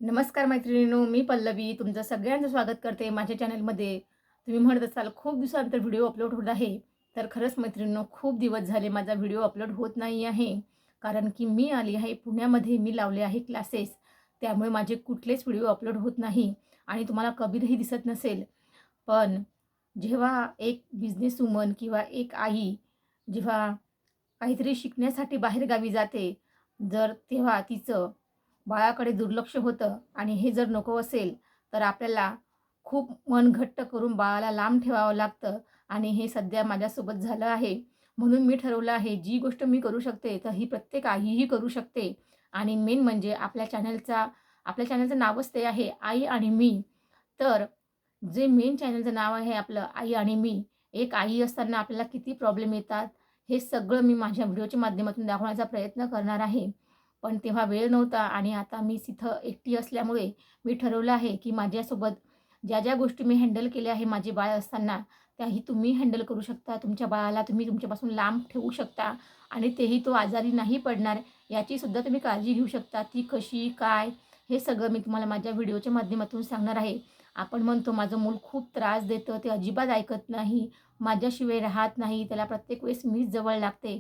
नमस्कार मैत्रिणींनो, मी पल्लवी तुमचं सगळ्यांचं स्वागत करते माझ्या चॅनलमध्ये. तुम्ही म्हणत असाल खूप दिवसानंतर व्हिडिओ अपलोड होत आहे. तर खरंच मैत्रिणींनो, खूप दिवस झाले माझा व्हिडिओ अपलोड होत नाही आहे. कारण की मी आली आहे पुण्यामध्ये, मी लावले आहे क्लासेस. त्यामुळे माझे कुठलेच व्हिडिओ अपलोड होत नाही आणि तुम्हाला कबीरही दिसत नसेल. पण जेव्हा एक बिझनेस वुमन किंवा एक आई जेव्हा काहीतरी शिकण्यासाठी बाहेरगावी जाते, जर तेव्हा तिचं बाळाकडे दुर्लक्ष होतं आणि हे जर नको असेल, तर आपल्याला खूप मन घट्ट करून बाळाला लांब ठेवावं लागतं आणि हे सध्या माझ्यासोबत झालं आहे. म्हणून मी ठरवलं आहे, जी गोष्ट मी करू शकते, तर ही प्रत्येक आईही करू शकते. आणि मेन म्हणजे आपल्या चॅनलचं नावच ते आहे, आई आणि मी. तर जे मेन चॅनलचं नाव आहे आपलं आई आणि मी, एक आई असताना आपल्याला किती प्रॉब्लेम येतात, हे सगळं मी माझ्या व्हिडिओच्या माध्यमातून दाखवण्याचा प्रयत्न करणार आहे. पण तेव्हा वेळ नव्हता आणि आता मी तिथं एकटी असल्यामुळे मी ठरवलं आहे, की माझ्यासोबत ज्या गोष्टी मी हँडल केल्या आहे माझे बाळ असताना, त्याही तुम्ही हँडल करू शकता. तुमच्या बाळाला तुम्ही तुमच्यापासून लांब ठेवू शकता आणि तेही तो आजारी नाही पडणार, याचीसुद्धा तुम्ही काळजी घेऊ शकता. ती कशी, काय, हे सगळं मी तुम्हाला माझ्या व्हिडिओच्या माध्यमातून सांगणार आहे. आपण म्हणतो माझं मूल खूप त्रास देतं, ते अजिबात ऐकत नाही, माझ्याशिवाय राहत नाही, त्याला प्रत्येक वेळेस मीच जवळ लागते.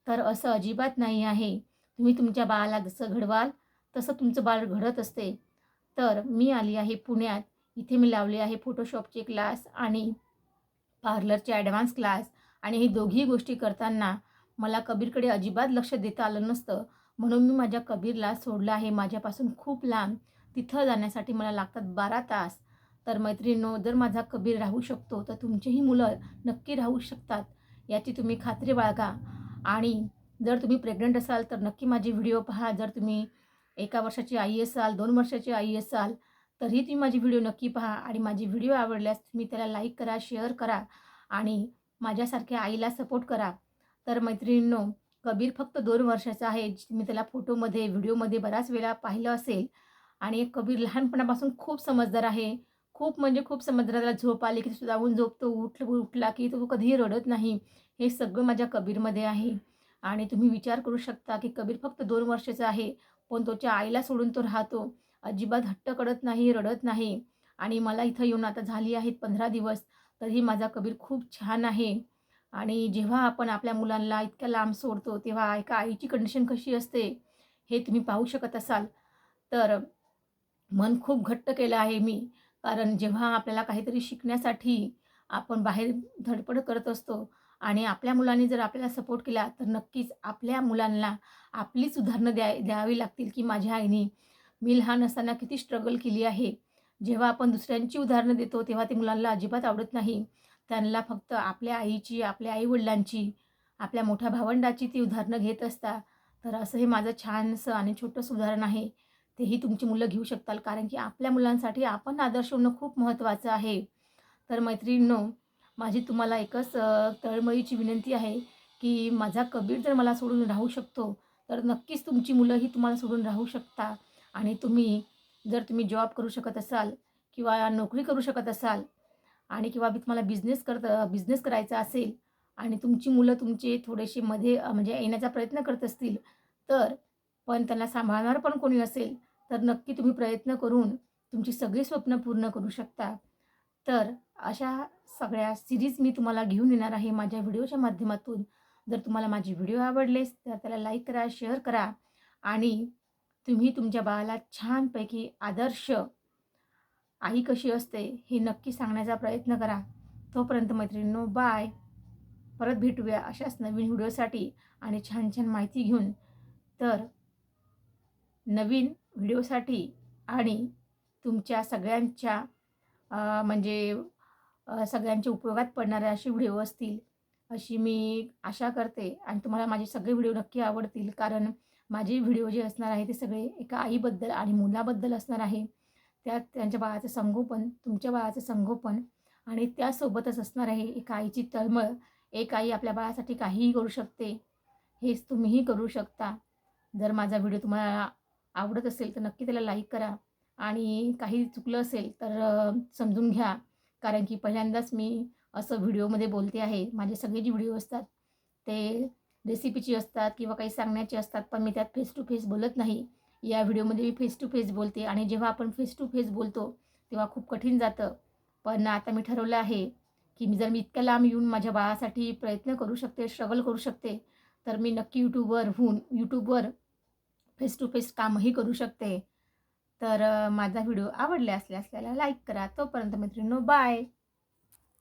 तर असं अजिबात नाही आहे. तुम्ही तुमच्या बाळाला जसं घडवाल, तसं तुमचं बाळ घडत असते. तर मी आली आहे पुण्यात. इथे मी लावले आहे फोटोशॉपचे क्लास आणि पार्लरचे ॲडव्हान्स क्लास आणि हे दोघी गोष्टी करताना मला कबीरकडे अजिबात लक्ष देता आलं नसतं. म्हणून मी माझ्या कबीरला सोडलं आहे माझ्यापासून खूप लांब. तिथं जाण्यासाठी मला लागतात 12 तास. तर मैत्रिणींनो, जर माझा कबीर राहू शकतो, तर तुमचीही मुलं नक्की राहू शकतात, याची तुम्ही खात्री बाळगा. आणि जर तुम्ही प्रेग्नंट असाल, तर नक्की माझे व्हिडिओ पहा. जर तुम्ही 1 वर्षाची आई असाल, 2 वर्षाची आई असाल, तरीही तुम्ही माझी व्हिडिओ नक्की पहा आणि माझी व्हिडिओ आवडल्यास तुम्ही त्याला लाईक करा, शेअर करा आणि माझ्यासारख्या आईला सपोर्ट करा. तर मैत्रिणींनो, कबीर फक्त 2 वर्षाचा आहे. मी त्याला फोटोमध्ये, व्हिडिओमध्ये बऱ्याच वेळा पाहिलं असेल आणि कबीर लहानपणापासून खूप समजदार आहे. खूप म्हणजे खूप समजदार. त्याला झोप आली की तो जाऊन झोपतो, उठला की तो कधीही रडत नाही. हे सगळं माझ्या कबीरमध्ये आहे. आणि तुम्ही विचार करू शकता की कबीर फक्त 2 वर्षाचा आहे, पण त्याच्या आईला सोडून तो राहतो. अजिबात हट्ट करत नाही, रडत नाही. आणि मला इथं येऊन आता झाली आहेत 15 दिवस, तरीही माझा कबीर खूप छान आहे. आणि जेव्हा आपण आपल्या मुलांना इतक्या लांब सोडतो, तेव्हा एका आईची कंडिशन कशी असते, हे तुम्ही पाहू शकत असाल. तर मन खूप घट्ट केलं आहे मी. कारण जेव्हा आपल्याला काहीतरी शिकण्यासाठी आपण बाहेर धडपड करत असतो आणि आपल्या मुलांनी जर आपल्याला सपोर्ट केला, तर नक्कीच आपल्या मुलांना आपलीच उदाहरणं द्यावी लागतील, की माझ्या आईनी मी लहान असताना किती स्ट्रगल केली आहे. जेव्हा आपण दुसऱ्यांची उदाहरणं देतो, तेव्हा ते मुलांना अजिबात आवडत नाही. त्यांना फक्त आपल्या आईची, आपल्या आई-वडिलांची, आपल्या मोठ्या भावंडाची ती उदाहरणं घेत असतात. तर असं हे माझं छानसं आणि छोटंसं उदाहरण आहे. तेही तुमची मुलं घेऊ शकताल, कारण की आपल्या मुलांसाठी आपण आदर्श होणं खूप महत्त्वाचं आहे. तर मैत्रिणींनो, माझी तुम्हाला एकच तळमळीची विनंती आहे, की माझा कबीर जर मला सोडून राहू शकतो, तर नक्कीच तुमची मुलंही तुम्हाला सोडून राहू शकता. आणि जर तुम्ही जॉब करू शकत असाल किंवा नोकरी करू शकत असाल आणि किंवा मी तुम्हाला बिझनेस करायचा असेल आणि तुमची मुलं तुमचे थोडेसे मध्ये म्हणजे येण्याचा प्रयत्न करत असतील, तर पण त्यांना सांभाळणारं पण कोणी असेल, तर नक्की तुम्ही प्रयत्न करून तुमची सगळी स्वप्न पूर्ण करू शकता. तर अशा सगळ्या सीरीज मी तुम्हाला घेऊन येणार आहे माझ्या व्हिडिओच्या माध्यमातून. जर तुम्हाला माझे व्हिडिओ आवडलेस, तर त्याला लाईक करा, शेअर करा आणि तुम्ही तुमच्या बाळाला छानपैकी आदर्श आई कशी असते, हे नक्की सांगण्याचा प्रयत्न करा. तोपर्यंत मैत्रिणींनो, बाय. परत भेटूया अशाच नवीन व्हिडिओसाठी आणि छान-छान माहिती घेऊन. तर नवीन व्हिडिओसाठी आणि तुमच्या सगळ्यांच्या म्हणजे सगळ्यांच्या उपयोगात पडणारे असे व्हिडिओ असतील, अशी मी आशा करते आणि तुम्हाला माझे सगळे व्हिडिओ नक्की आवडतील. कारण माझे व्हिडिओ जे असणार आहे, ते सगळे एका आईबद्दल आणि मुलाबद्दल असणार आहे. त्यात त्यांच्या बाळाचं संगोपन, तुमच्या बाळाचं संगोपन आणि त्यासोबतच असणार आहे एका आईची तळमळ. एक आई आपल्या बाळासाठी काहीही करू शकते, हेच तुम्हीही करू शकता. जर माझा व्हिडिओ तुम्हाला आवडत असेल, तर नक्की त्याला लाईक करा आणि काही चुकलं असेल तर समजून घ्या. कारण की पहिल्यांदाच मी असं व्हिडिओमध्ये बोलते आहे. माझे सगळे जे व्हिडिओ असतात, ते रेसिपीची असतात किंवा काही सांगण्याचे असतात, पण मी त्यात फेस टू फेस बोलत नाही. या व्हिडिओमध्ये मी फेस टू फेस बोलते आणि जेव्हा आपण फेस टू फेस बोलतो तेव्हा खूप कठीण जातं. पण आता मी ठरवलं आहे की मी इतक्या लांब येऊन माझ्या बाळासाठी प्रयत्न करू शकते, स्ट्रगल करू शकते, तर मी नक्की यूट्यूबवर फेस टू फेस कामही करू शकते. तर माझा व्हिडिओ आवडला असल्यास त्याला लाईक करा. तोपर्यंत मैत्रिणींनो, बाय.